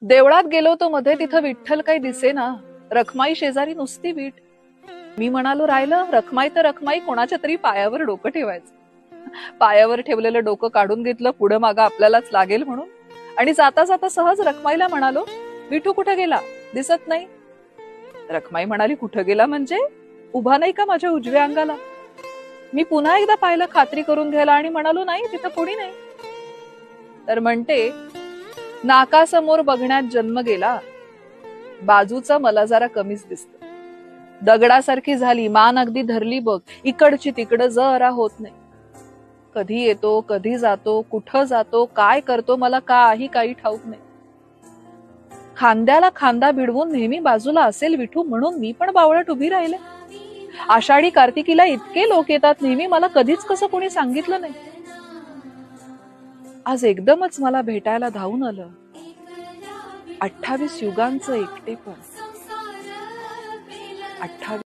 देवळात गेलो तो मध्ये, तिथं विठ्ठल काही दिसेना, रखमाई शेजारी नुसती वीट. मी म्हणालो राहिलं, रखमाई तर रखमाई, कोणाच्या तरी पायावर डोकं ठेवायचं. पायावर ठेवलेलं डोकं काढून घेतलं, पुढं मागं आपल्यालाच लागेल म्हणून, आणि जाता जाता सहज रखमाईला म्हणालो, विठू कुठं गेला, दिसत नाही. रखमाई म्हणाली, कुठं गेला म्हणजे, उभा नाही का माझ्या उजव्या अंगाला. मी पुन्हा एकदा पाहिलं खात्री करून घ्यायला आणि म्हणालो, नाही तिथं कोणी नाही. तर म्हणते, नाकासमोर बघण्यात जन्म गेला, बाजूचं मला जरा कमीच दिसत. दगडासारखी झाली, मान अगदी धरली बघ, इकडची तिकडं जरा होत नाही. कधी येतो, कधी जातो, कुठं जातो, काय करतो, मला काही ठाऊक नाही. खांद्याला खांदा भिडवून नेहमी बाजूला असेल विठू, म्हणून मी पण बावळट उभी राहिले. आषाढी कार्तिकीला इतके लोक येतात नेहमी, मला कधीच कसं कोणी सांगितलं नाही. आज एकदमच मला भेटायला धावून आलं 28 युगांचं एकटेपण. 28